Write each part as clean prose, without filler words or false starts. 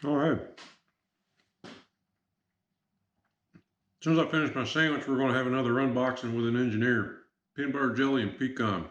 All right. As soon as I finish my sandwich, we're going to have another unboxing with an engineer. Peanut butter jelly and pecan.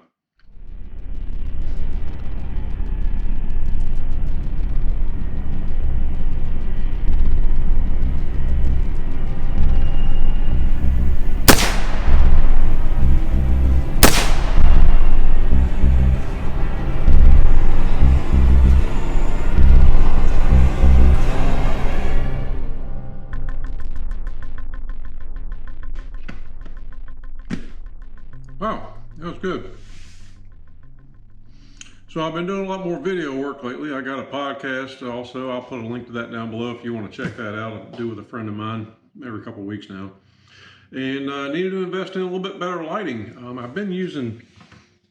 Wow, that was good. So I've been doing a lot more video work lately. I got a podcast also. I'll put a link to that down below if you want to check that out. I do with a friend of mine every couple of weeks now. And I needed to invest in a little bit better lighting. I've been using, you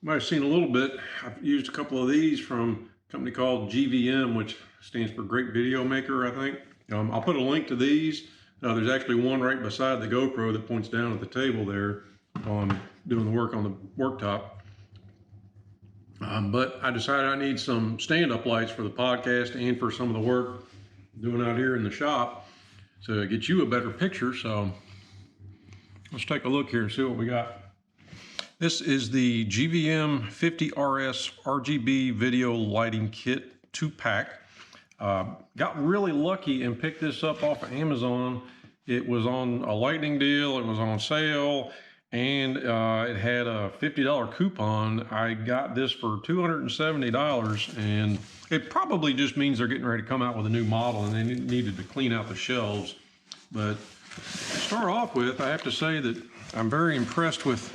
might have seen a little bit, I've used a couple of these from a company called GVM, which stands for Great Video Maker, I think. I'll put a link to these. There's actually one right beside the GoPro that points down at the table there on doing the work on the worktop. But I decided I need some stand-up lights for the podcast and for some of the work I'm doing out here in the shop to get you a better picture. So let's take a look here and see what we got. This is the GVM 50RS RGB video lighting kit 2-pack. Got really lucky and picked this up off of Amazon. It was on a lightning deal, it was on sale, and it had a $50 coupon. I got this for $270, and it probably just means they're getting ready to come out with a new model and they needed to clean out the shelves. But to start off with, I have to say that I'm very impressed with,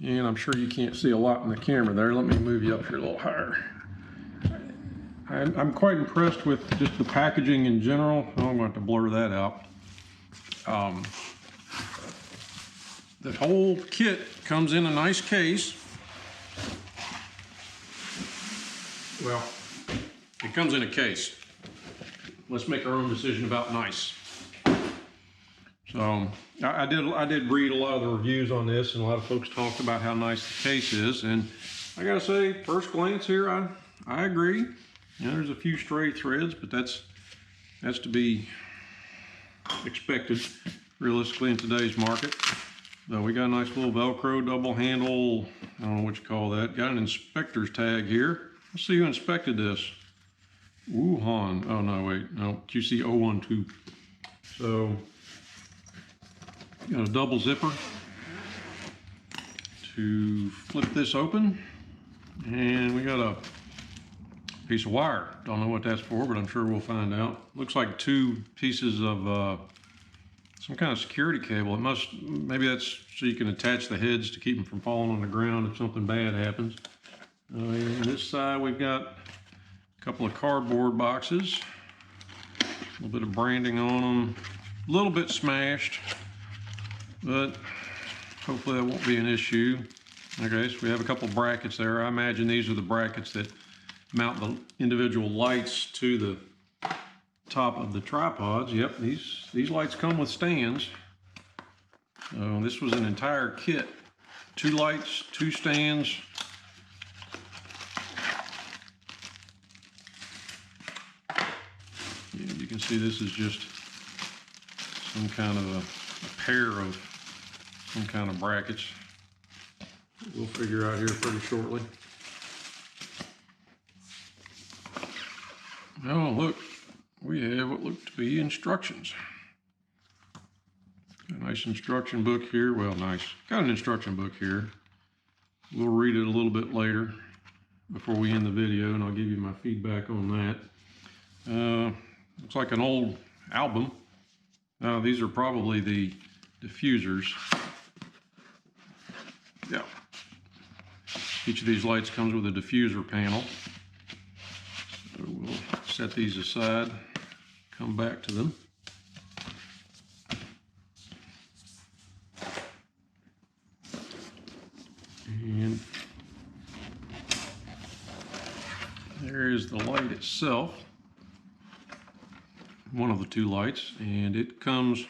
and I'm sure you can't see a lot in the camera there. Let me move you up here a little higher. I'm quite impressed with just the packaging in general. Oh, I'm going to have to blur that out. The whole kit comes in a nice case. Well, it comes in a case. Let's make our own decision about nice. So I did read a lot of the reviews on this, and a lot of folks talked about how nice the case is. And I gotta say, first glance here, I agree. You know, there's a few stray threads, but that's to be expected realistically in today's market. So we got a nice little Velcro double handle, I don't know what you call that. Got an inspector's tag here. Let's see who inspected this. Wuhan, oh no, wait, no, QC 012. So, got a double zipper to flip this open. And we got a piece of wire. Don't know what that's for, but I'm sure we'll find out. Looks like two pieces of some kind of security cable. It must, maybe that's so you can attach the heads to keep them from falling on the ground if something bad happens. On this side, we've got a couple of cardboard boxes, a little bit of branding on them, a little bit smashed, but hopefully that won't be an issue. Okay, so we have a couple of brackets there. I imagine these are the brackets that mount the individual lights to the top of the tripods. Yep, these lights come with stands. So this was an entire kit. 2 lights, 2 stands. And you can see this is just some kind of a pair of some kind of brackets. We'll figure out here pretty shortly. Oh, look. We have what look to be instructions. Got a nice instruction book here. Well, nice. Got an instruction book here. We'll read it a little bit later before we end the video, and I'll give you my feedback on that. Looks like an old album. These are probably the diffusers. Yeah. Each of these lights comes with a diffuser panel. So we'll set these aside. Come back to them. And there is the light itself, one of the 2 lights, and it comes,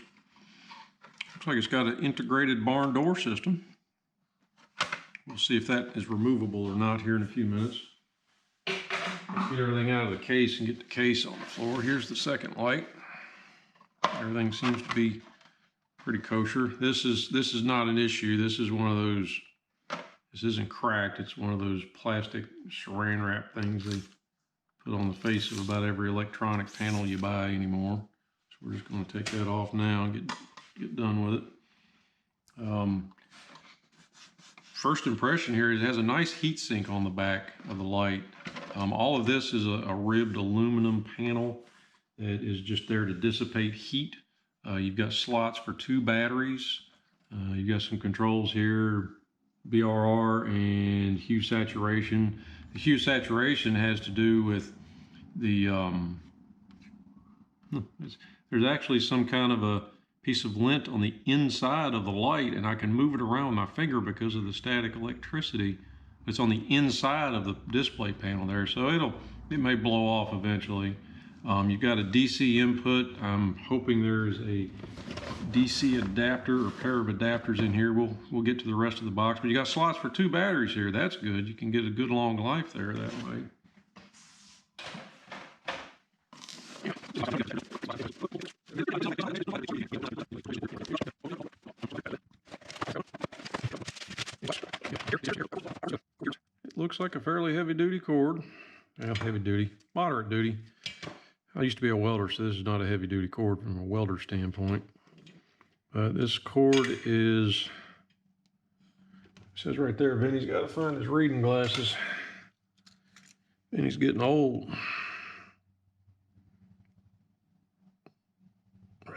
looks like it's got an integrated barn door system. We'll see if that is removable or not here in a few minutes. get everything out of the case and get the case on the floor. Here's the second light. Everything seems to be pretty kosher. This is not an issue. This is one of those, this isn't cracked. It's one of those plastic saran wrap things they put on the face of about every electronic panel you buy anymore. So we're just going to take that off now and get done with it. First impression here is it has a nice heat sink on the back of the light. All of this is a ribbed aluminum panel that is just there to dissipate heat. You've got slots for 2 batteries. You've got some controls here, BRR and hue saturation. The hue saturation has to do with the, there's actually some kind of a piece of lint on the inside of the light, and I can move it around with my finger because of the static electricity. It's on the inside of the display panel there, so it may blow off eventually. You've got a DC input. I'm hoping there's a DC adapter or pair of adapters in here. We'll get to the rest of the box, but you got slots for 2 batteries here. That's good. You can get a good long life there that way. It looks like a fairly heavy-duty cord. Well, heavy-duty, moderate duty. I used to be a welder, so this is not a heavy-duty cord from a welder standpoint. But this cord is, it says right there, Vinny's got to find his reading glasses. Vinny's getting old.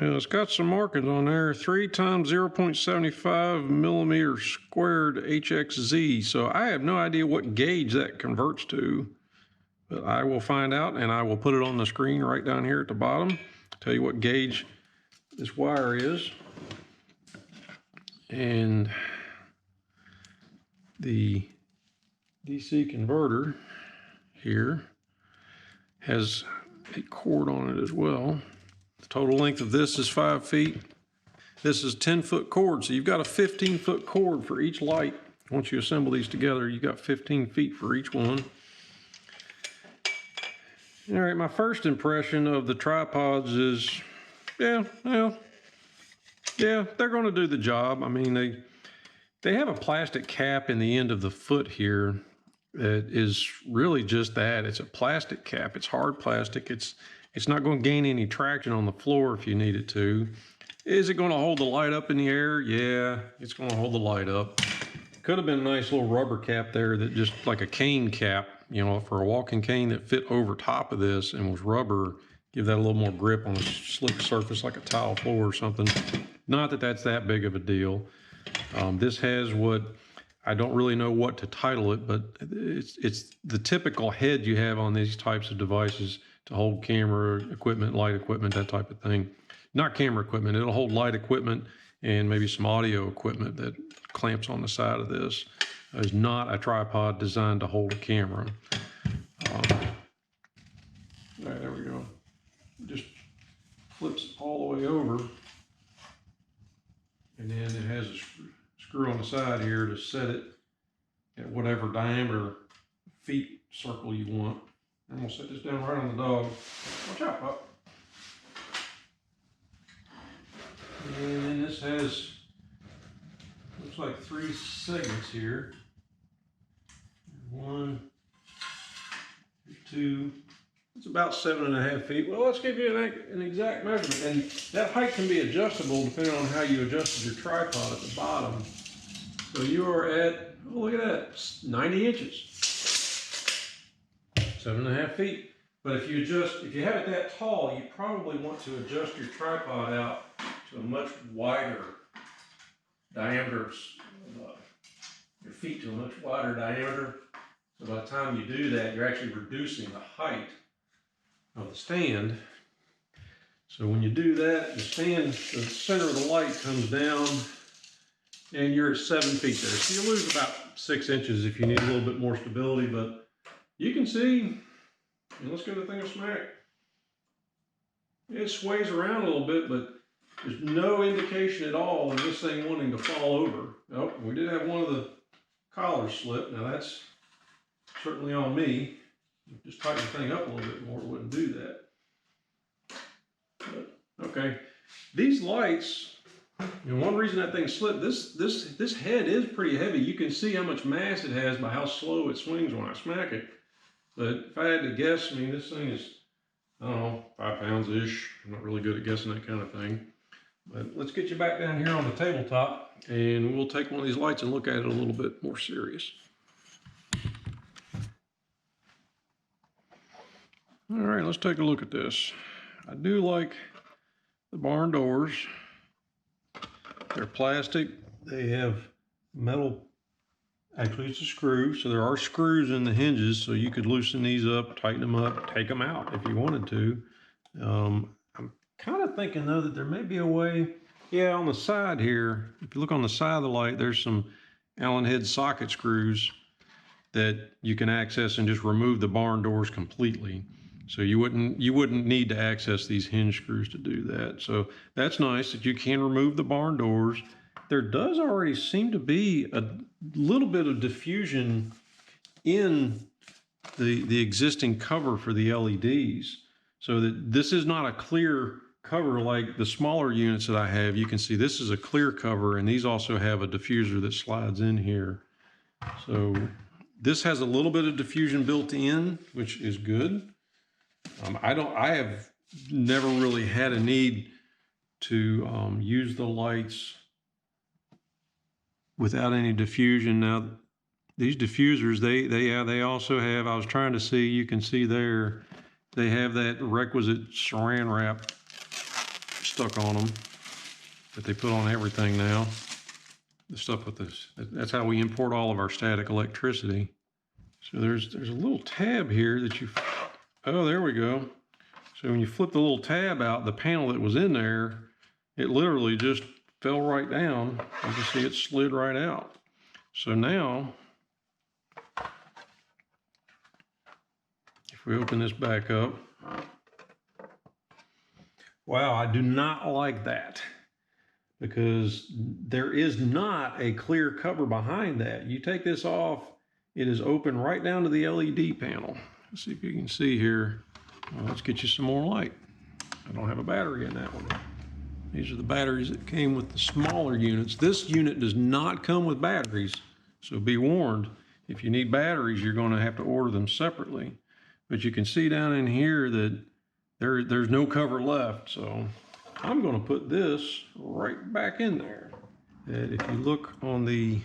Well, it's got some markings on there, 3 times 0.75 millimeter squared HXZ. So I have no idea what gauge that converts to, but I will find out, and I will put it on the screen right down here at the bottom. Tell you what gauge this wire is. And the DC converter here has a cord on it as well. The total length of this is 5 feet. This is 10-foot cord, so you've got a 15-foot cord for each light. Once you assemble these together, you've got 15 feet for each one. All right, my first impression of the tripods is, yeah, they're going to do the job. I mean, they have a plastic cap in the end of the foot here that is really just that. It's a plastic cap. It's hard plastic. It's not going to gain any traction on the floor if you need it to. Is it going to hold the light up in the air? Yeah, it's going to hold the light up. Could have been a nice little rubber cap there that just like a cane cap, you know, for a walking cane that fit over top of this and was rubber, give that a little more grip on a slick surface like a tile floor or something. Not that that's that big of a deal. This has what, I don't really know what to title it, but it's the typical head you have on these types of devices to hold camera equipment, light equipment, that type of thing. Not camera equipment, it'll hold light equipment and maybe some audio equipment that clamps on the side of this. It's not a tripod designed to hold a camera. All right, there we go. Just flips all the way over. And then it has a screw on the side here to set it at whatever diameter feet circle you want. I'm gonna set this down right on the dog. Watch out, pup. And then this has, looks like 3 segments here. 1, 2. It's about 7.5 feet. Well, let's give you an exact measurement. And that height can be adjustable depending on how you adjusted your tripod at the bottom. So you are at, oh, look at that, 90 inches. 7.5 feet. But if you have it that tall, you probably want to adjust your tripod out to a much wider diameter, your feet to a much wider diameter. So by the time you do that, you're actually reducing the height of the stand. So when you do that, the center of the light comes down and you're at 7 feet there. So you lose about 6 inches if you need a little bit more stability, but you can see, and let's give the thing a smack. It sways around a little bit, but there's no indication at all of this thing wanting to fall over. Oh, we did have one of the collars slip. Now that's certainly on me. Just tighten the thing up a little bit more, it wouldn't do that. But, okay, these lights, and one reason that thing slipped, this head is pretty heavy. You can see how much mass it has by how slow it swings when I smack it. But if I had to guess, I mean, this thing is, I don't know, 5 pounds-ish. I'm not really good at guessing that kind of thing. But let's get you back down here on the tabletop, and we'll take one of these lights and look at it a little bit more serious. All right, let's take a look at this. I do like the barn doors. They're plastic. They have metal. Actually, it's a screw, so there are screws in the hinges, so you could loosen these up, tighten them up, take them out if you wanted to. I'm kind of thinking, though, that there may be a way, yeah, on the side here, if you look on the side of the light, there's some Allen head socket screws that you can access and just remove the barn doors completely. So you wouldn't need to access these hinge screws to do that. So that's nice that you can remove the barn doors. There does already seem to be a little bit of diffusion in the existing cover for the LEDs, so that this is not a clear cover like the smaller units that I have. You can see this is a clear cover, and these also have a diffuser that slides in here. So this has a little bit of diffusion built in, which is good. I have never really had a need to use the lights without any diffusion. Now, these diffusers, they also have, I was trying to see, you can see there, they have that requisite saran wrap stuck on them that they put on everything now. The stuff with this, that's how we import all of our static electricity. So there's a little tab here that you, oh, there we go. So when you flip the little tab out, the panel that was in there, it literally just fell right down. You can see it slid right out. So now, if we open this back up, wow, I do not like that, because there is not a clear cover behind that. You take this off, it is open right down to the LED panel. Let's see if you can see here. Well, let's get you some more light. I don't have a battery in that one. These are the batteries that came with the smaller units. This unit does not come with batteries, so be warned. If you need batteries, you're going to have to order them separately. But you can see down in here that there's no cover left, so I'm going to put this right back in there. And if you look on the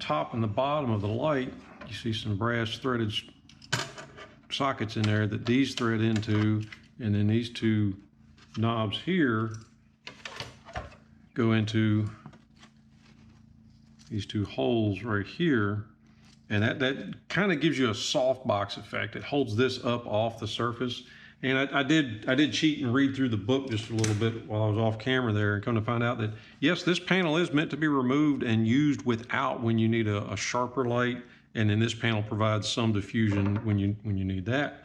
top and the bottom of the light, you see some brass threaded sockets in there that these thread into, and then these two knobs here go into these two holes right here, and that kind of gives you a soft box effect. It holds this up off the surface. And I did cheat and read through the book just a little bit while I was off camera there, and come to find out that yes, this panel is meant to be removed and used without when you need a sharper light, and then this panel provides some diffusion when you need that.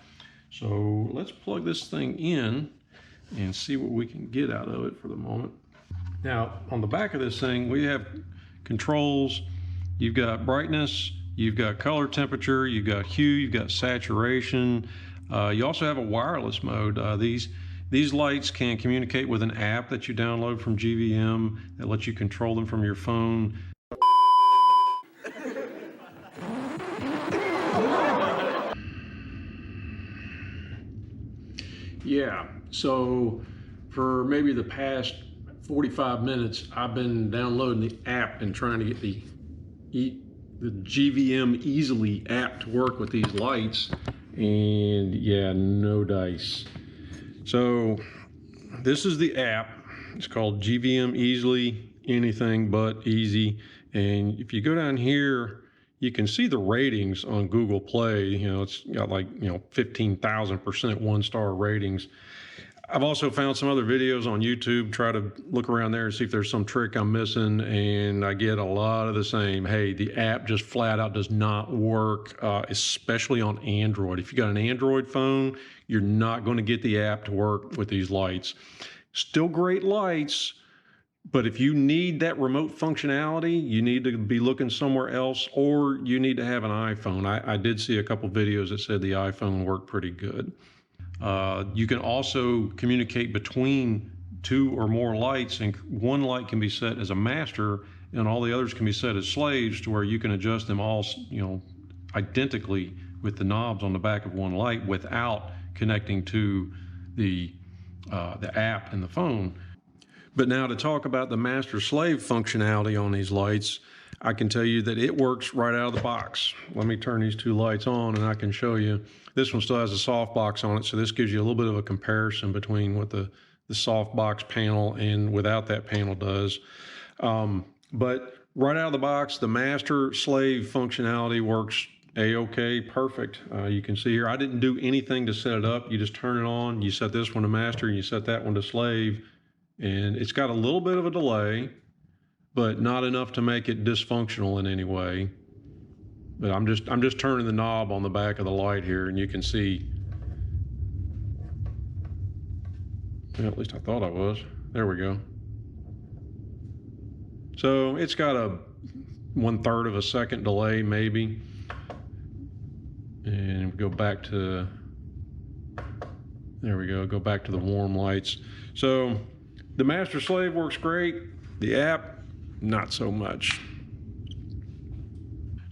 So let's plug this thing in and see what we can get out of it for the moment. Now, on the back of this thing, we have controls. You've got brightness, you've got color temperature, you've got hue, you've got saturation. You also have a wireless mode. These lights can communicate with an app that you download from GVM that lets you control them from your phone. Yeah, so for maybe the past 45 minutes, I've been downloading the app and trying to get the GVM Easily app to work with these lights, and yeah, no dice. So this is the app. It's called GVM Easily, anything but easy. And if you go down here, you can see the ratings on Google Play. You know, it's got like, 15,000% one-star ratings. I've also found some other videos on YouTube, try to look around there and see if there's some trick I'm missing, and I get a lot of the same. Hey, the app just flat out does not work, especially on Android. If you got an Android phone, you're not going to get the app to work with these lights. Still great lights, But if you need that remote functionality, you need to be looking somewhere else, or you need to have an iPhone. I did see a couple videos that said the iPhone worked pretty good. You can also communicate between two or more lights, and one light can be set as a master and all the others can be set as slaves, to where you can adjust them all, identically with the knobs on the back of one light without connecting to the app in the phone. But now to talk about the master slave functionality on these lights, I can tell you that it works right out of the box. Let me turn these two lights on and I can show you. This one still has a softbox on it, so this gives you a little bit of a comparison between what the softbox panel and without that panel does. But right out of the box, the master slave functionality works a-okay, perfect. You can see here, I didn't do anything to set it up. You just turn it on, you set this one to master, and you set that one to slave. And it's got a little bit of a delay, but not enough to make it dysfunctional in any way. But I'm just turning the knob on the back of the light here, and you can see. Well, at least I thought I was. There we go. So it's got a 1/3 of a second delay, maybe. And we go back to. There we go. Go back to the warm lights. So the master slave works great. The app, not so much.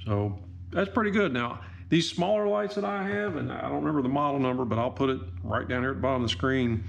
So that's pretty good. Now, these smaller lights that I have, and I don't remember the model number, but I'll put it right down here at the bottom of the screen.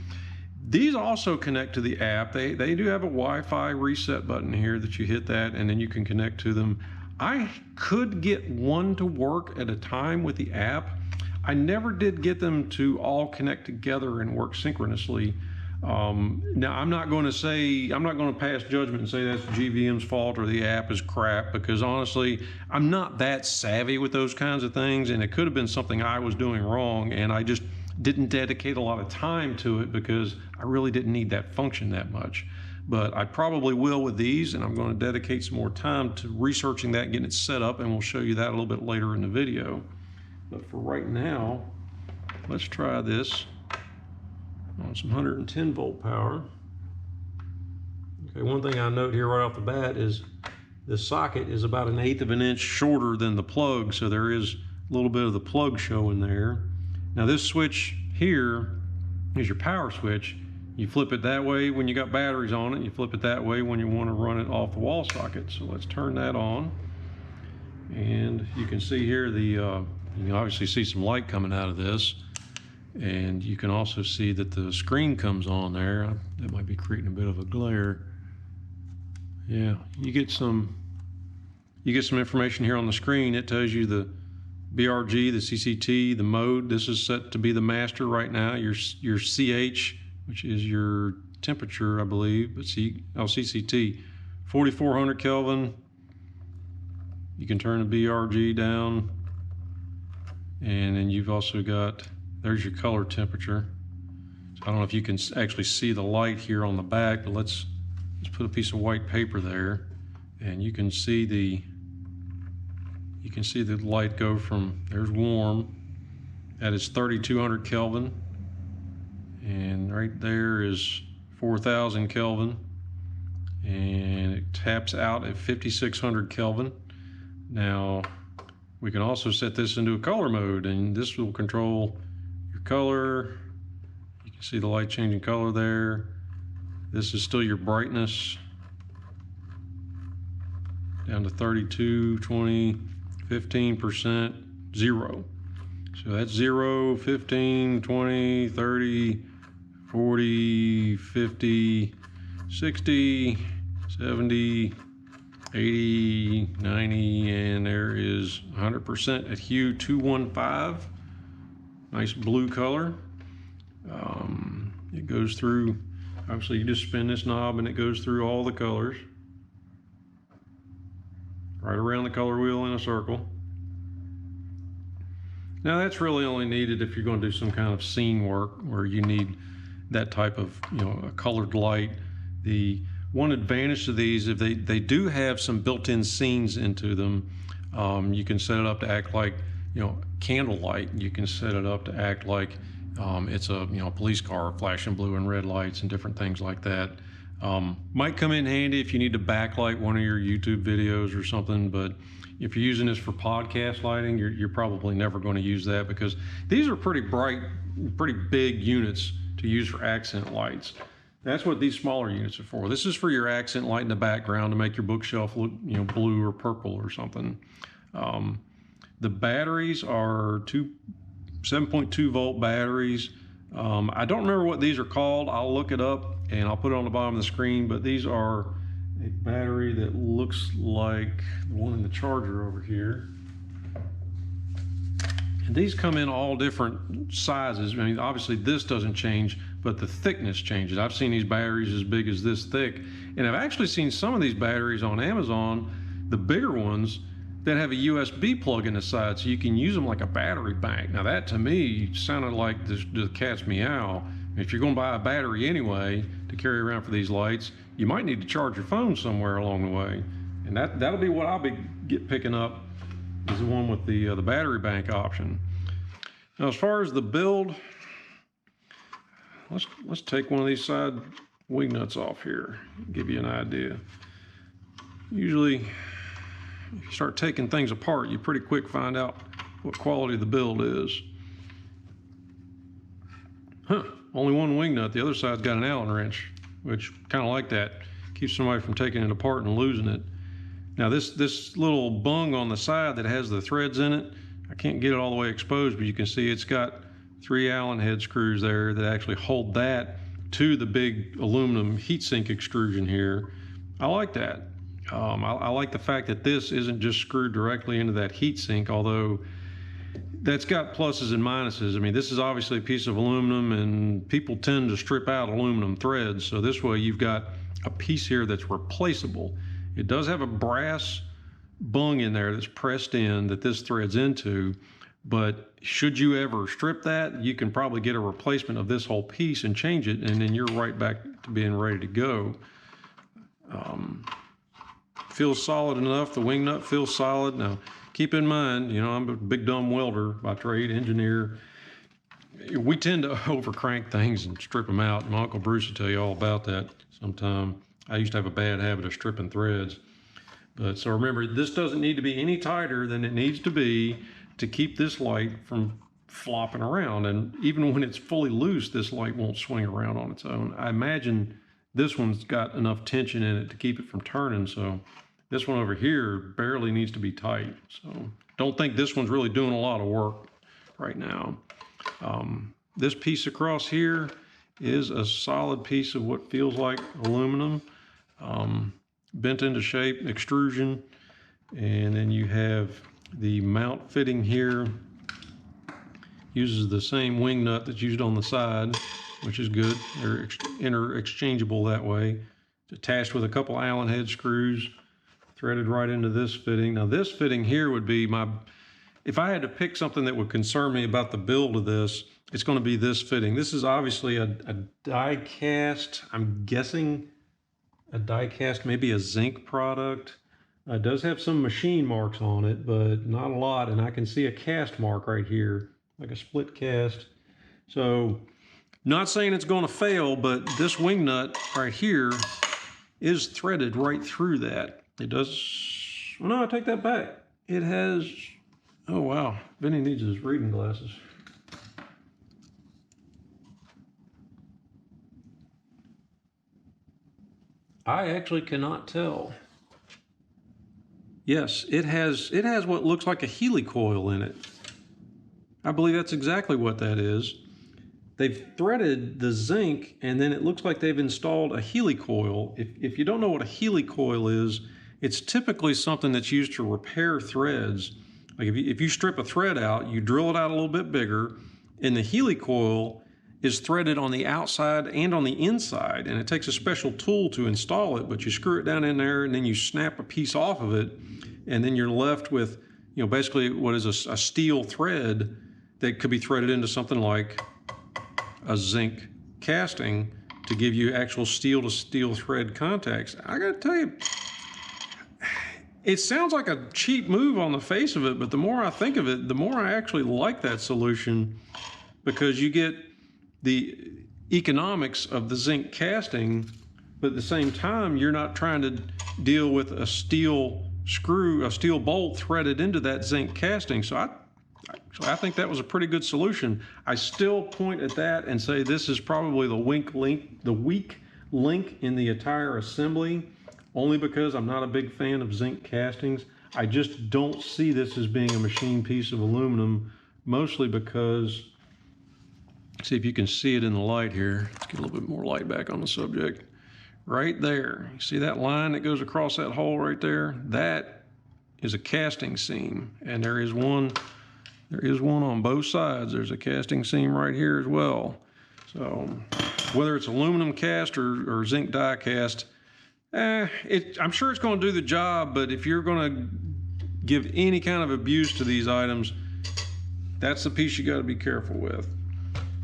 These also connect to the app. They do have a Wi-Fi reset button here that you hit that, and then you can connect to them. I could get one to work at a time with the app. I never did get them to all connect together and work synchronously. Now, I'm not going to pass judgment and say that's GVM's fault or the app is crap, because honestly, I'm not that savvy with those kinds of things, and it could have been something I was doing wrong, and I just didn't dedicate a lot of time to it because I really didn't need that function that much. But I probably will with these, and I'm going to dedicate some more time to researching that and getting it set up, and we'll show you that a little bit later in the video. But for right now, let's try this on some 110 volt power. Okay, one thing I note here right off the bat is the socket is about 1/8 of an inch shorter than the plug, so there is a little bit of the plug showing there. Now this switch here is your power switch. You flip it that way when you got batteries on it, you flip it that way when you want to run it off the wall socket. So let's turn that on. And you can see here you can obviously see some light coming out of this. And you can also see that the screen comes on there. That might be creating a bit of a glare. Yeah, you get some information here on the screen. It tells you the BRG, the CCT, the mode. This is set to be the master right now. Your CH, which is your temperature, I believe. But CCT, 4400 Kelvin. You can turn the BRG down. And then you've also got, there's your color temperature. So I don't know if you can actually see the light here on the back, but let's put a piece of white paper there, and you can see the light go from, there's warm, that is 3200 Kelvin, and right there is 4000 Kelvin, and it taps out at 5600 Kelvin. Now we can also set this into a color mode, and this will control your color. You can see the light changing color there. This is still your brightness, down to 32, 20, 15%, 0. So that's 0, 15, 20, 30, 40, 50, 60, 70, 80, 90, and there is 100% at hue 215. Nice blue color. It goes through, obviously you just spin this knob and it goes through all the colors. Right around the color wheel in a circle. Now that's really only needed if you're going to do some kind of scene work where you need that type of, a colored light. The one advantage to these, if they do have some built-in scenes into them, you can set it up to act like, candlelight. You can set it up to act like it's a police car flashing blue and red lights and different things like that. Might come in handy if you need to backlight one of your YouTube videos or something, but if you're using this for podcast lighting, you're probably never going to use that, because these are pretty bright, pretty big units to use for accent lights. That's what these smaller units are for. This is for your accent light in the background to make your bookshelf look, blue or purple or something. The batteries are 7.2 volt batteries. I don't remember what these are called. I'll look it up and I'll put it on the bottom of the screen, but these are a battery that looks like the one in the charger over here. And these come in all different sizes. I mean, obviously this doesn't change, but the thickness changes. I've seen these batteries as big as this thick, and I've actually seen some of these batteries on Amazon, the bigger ones, that have a USB plug in the side, so you can use them like a battery bank. Now that to me sounded like the cat's meow. If you're going to buy a battery anyway to carry around for these lights, you might need to charge your phone somewhere along the way, and that'll be what I'll be picking up, is the one with the battery bank option. Now, as far as the build, let's take one of these side wing nuts off here, give you an idea. Usually, if you start taking things apart, you pretty quick find out what quality the build is. Only one wing nut. The other side's got an Allen wrench, which kind of like that. Keeps somebody from taking it apart and losing it. Now this little bung on the side that has the threads in it, I can't get it all the way exposed, but you can see it's got 3 Allen head screws there that actually hold that to the big aluminum heatsink extrusion here. I like that. I like the fact that this isn't just screwed directly into that heatsink, although that's got pluses and minuses. I mean, this is obviously a piece of aluminum, and people tend to strip out aluminum threads, so this way you've got a piece here that's replaceable. It does have a brass bung in there that's pressed in that this threads into, but should you ever strip that, you can probably get a replacement of this whole piece and change it, and then you're right back to being ready to go. Feels solid enough. The wing nut feels solid. Now, keep in mind, I'm a big dumb welder by trade, engineer. We tend to overcrank things and strip them out. My Uncle Bruce will tell you all about that sometime. I used to have a bad habit of stripping threads. But so remember, this doesn't need to be any tighter than it needs to be to keep this light from flopping around. And even when it's fully loose, this light won't swing around on its own. I imagine this one's got enough tension in it to keep it from turning. So this one over here barely needs to be tight. So don't think this one's really doing a lot of work right now. This piece across here is a solid piece of what feels like aluminum, bent into shape, extrusion. And then you have the mount fitting here, uses the same wing nut that's used on the side, which is good. They're interchangeable that way. It's attached with a couple Allen head screws, threaded right into this fitting. Now this fitting here would be if I had to pick something that would concern me about the build of this, it's going to be this fitting. This is obviously a die cast, I'm guessing a die cast, maybe a zinc product. It does have some machine marks on it, but not a lot. And I can see a cast mark right here, like a split cast. So not saying it's going to fail, but this wing nut right here is threaded right through that. It does, well, no, I take that back. It has, oh wow, Vinny needs his reading glasses. I actually cannot tell. Yes, it has what looks like a helicoil in it. I believe that's exactly what that is. They've threaded the zinc, and then it looks like they've installed a helicoil. If you don't know what a helicoil is, it's typically something that's used to repair threads. Like if you strip a thread out, you drill it out a little bit bigger, and the helicoil is threaded on the outside and on the inside, and it takes a special tool to install it, but you screw it down in there and then you snap a piece off of it, and then you're left with, basically what is a steel thread that could be threaded into something like a zinc casting to give you actual steel to steel thread contacts. I gotta tell you, it sounds like a cheap move on the face of it, but the more I think of it, the more I actually like that solution, because you get the economics of the zinc casting but at the same time, you're not trying to deal with a steel screw, a steel bolt threaded into that zinc casting. So I think that was a pretty good solution. I still point at that and say this is probably the weak link in the entire assembly, only because I'm not a big fan of zinc castings. I just don't see this as being a machine piece of aluminum, mostly because, see if you can see it in the light here. Let's get a little bit more light back on the subject. Right there, you see that line that goes across that hole right there? That is a casting seam, and there is one on both sides. There's a casting seam right here as well. So whether it's aluminum cast or zinc die cast, I'm sure it's going to do the job, but if you're going to give any kind of abuse to these items, that's the piece you got to be careful with.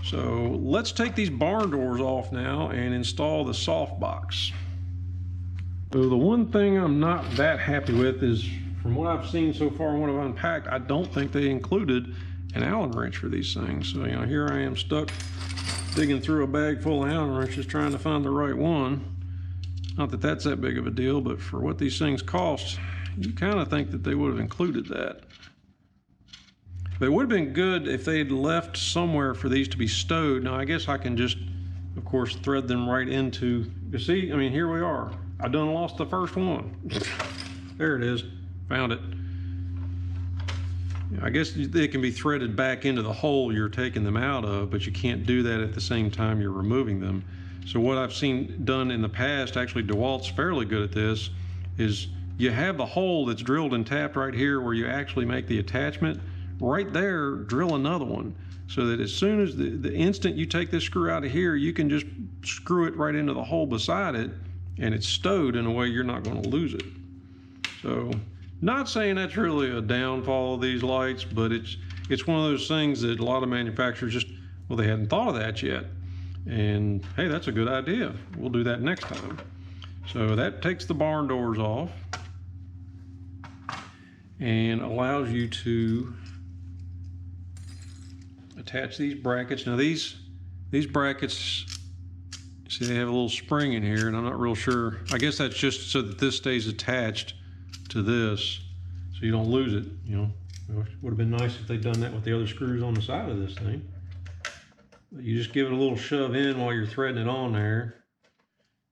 So let's take these barn doors off now and install the soft box. So the one thing I'm not that happy with is, from what I've seen so far and what I've unpacked, I don't think they included an Allen wrench for these things. So, you know, here I am stuck digging through a bag full of Allen wrenches trying to find the right one. Not that that's that big of a deal, but for what these things cost, you kind of think that they would have included that. But it would have been good if they'd left somewhere for these to be stowed. Now, I guess I can just, of course, thread them right into, you see, I mean, here we are. I done lost the first one. There it is, found it. I guess they can be threaded back into the hole you're taking them out of, but you can't do that at the same time you're removing them. So what I've seen done in the past, actually DeWalt's fairly good at this, is you have the hole that's drilled and tapped right here where you actually make the attachment. Right there, drill another one, so that as soon as the instant you take this screw out of here, you can just screw it right into the hole beside it, and it's stowed in a way you're not going to lose it. So, not saying that's really a downfall of these lights, but it's one of those things that a lot of manufacturers just, well, they hadn't thought of that yet. And hey, that's a good idea. We'll do that next time. So that takes the barn doors off and allows you to attach these brackets. Now these brackets, see, they have a little spring in here, and I'm not real sure. I guess that's just so that this stays attached to this, so you don't lose it. You know, it would have been nice if they'd done that with the other screws on the side of this thing. But you just give it a little shove in while you're threading it on there.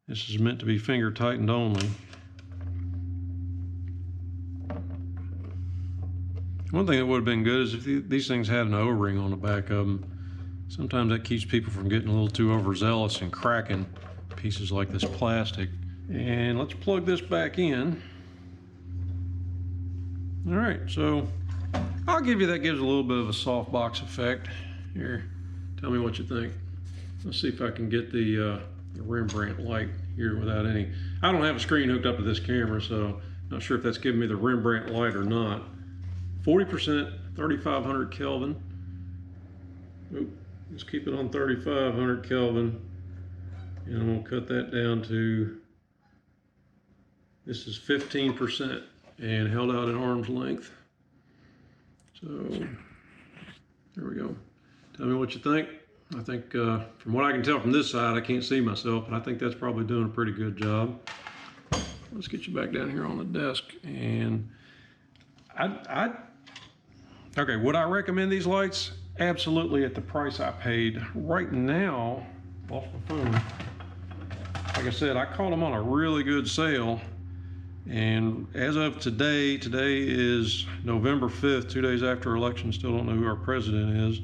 This is meant to be finger tightened only. One thing that would have been good is if these things had an O-ring on the back of them. Sometimes that keeps people from getting a little too overzealous and cracking pieces like this plastic. And let's plug this back in. All right, so I'll give you that gives a little bit of a soft box effect. Here, tell me what you think. Let's see if I can get the Rembrandt light here without any. I don't have a screen hooked up to this camera, so not sure if that's giving me the Rembrandt light or not. 40%, 3500 Kelvin. Oop, let's keep it on 3500 Kelvin. And I'm gonna cut that down to, this is 15% and held out at arm's length. So there we go. Tell me what you think. I think from what I can tell from this side, I can't see myself, but I think that's probably doing a pretty good job. Let's get you back down here on the desk. And okay, would I recommend these lights? Absolutely, at the price I paid. Right now, lost my phone. Like I said, I caught them on a really good sale. And as of today is November 5th, 2 days after election, still don't know who our president is.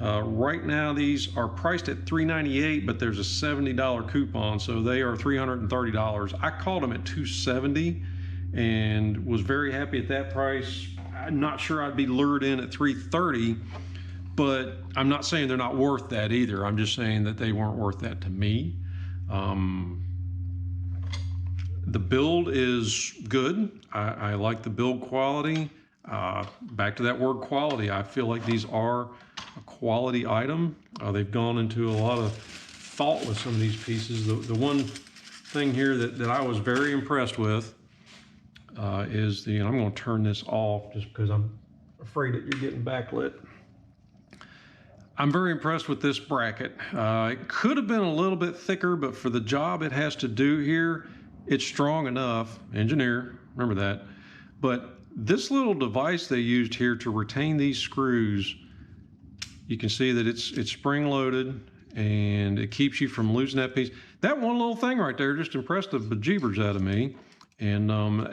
Right now, these are priced at $398, but there's a $70 coupon, so they are $330. I caught them at $270 and was very happy at that price. I'm not sure I'd be lured in at $330, but I'm not saying they're not worth that either. I'm just saying that they weren't worth that to me. The build is good. I like the build quality. Back to that word quality, I feel like these are a quality item. They've gone into a lot of thought with some of these pieces. The one thing here that I was very impressed with is and I'm going to turn this off just because I'm afraid that you're getting backlit. I'm very impressed with this bracket. It could have been a little bit thicker, but for the job it has to do here, it's strong enough. Engineer, remember that. But this little device they used here to retain these screws, you can see that it's spring loaded and it keeps you from losing that piece. That one little thing right there just impressed the bejeebers out of me. And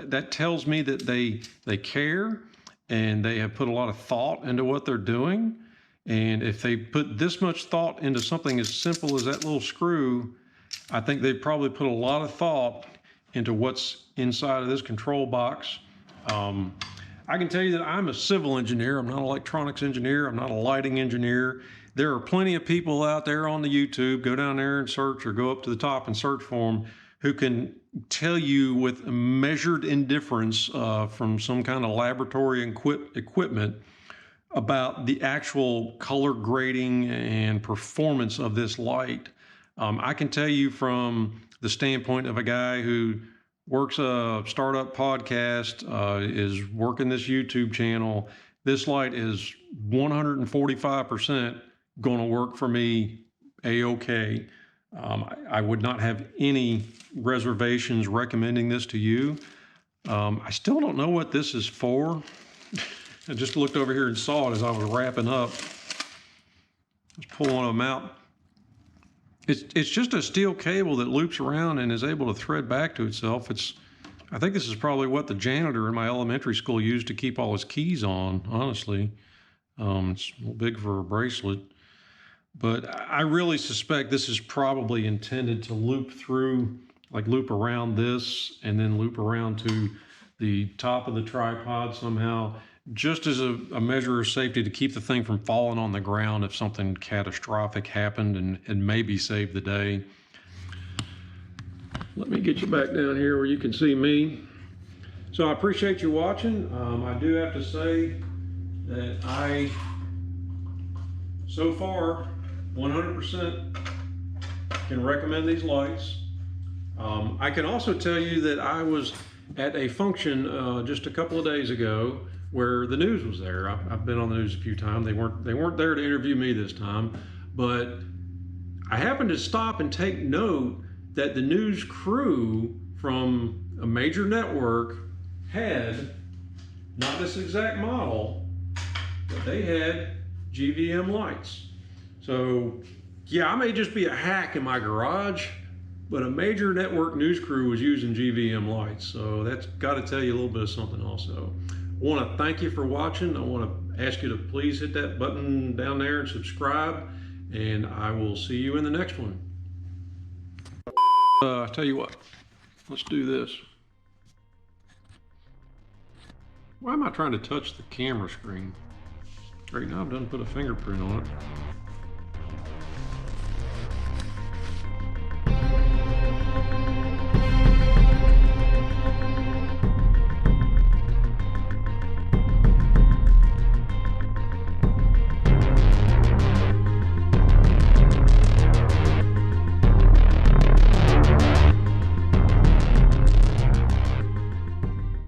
that tells me that they care and they have put a lot of thought into what they're doing. And if they put this much thought into something as simple as that little screw, I think they probably put a lot of thought into what's inside of this control box. I can tell you that I'm a civil engineer. I'm not an electronics engineer. I'm not a lighting engineer. There are plenty of people out there on the YouTube, go down there and search, or go up to the top and search for them, who can tell you with measured indifference from some kind of laboratory equipment about the actual color grading and performance of this light. I can tell you from the standpoint of a guy who works a startup podcast, is working this YouTube channel, this light is 145% going to work for me a-okay. I would not have any reservations recommending this to you. I still don't know what this is for. I just looked over here and saw it as I was wrapping up. Let's pull one of them out. It's just a steel cable that loops around and is able to thread back to itself. I think this is probably what the janitor in my elementary school used to keep all his keys on, honestly. It's a little big for a bracelet. But I really suspect this is probably intended to loop through, like loop around this and then loop around to the top of the tripod somehow, just as a measure of safety to keep the thing from falling on the ground if something catastrophic happened and maybe save the day. Let me get you back down here where you can see me. So I appreciate you watching. I do have to say that I, so far, 100% can recommend these lights. I can also tell you that I was at a function just a couple of days ago where the news was there. I've been on the news a few times. They weren't there to interview me this time, but I happened to stop and take note that the news crew from a major network had, not this exact model, but they had GVM lights. So yeah, I may just be a hack in my garage, but a major network news crew was using GVM lights. So that's got to tell you a little bit of something also. I want to thank you for watching. I want to ask you to please hit that button down there and subscribe, and I will see you in the next one. I tell you what, let's do this. Why am I trying to touch the camera screen? Right now I've done put a fingerprint on it.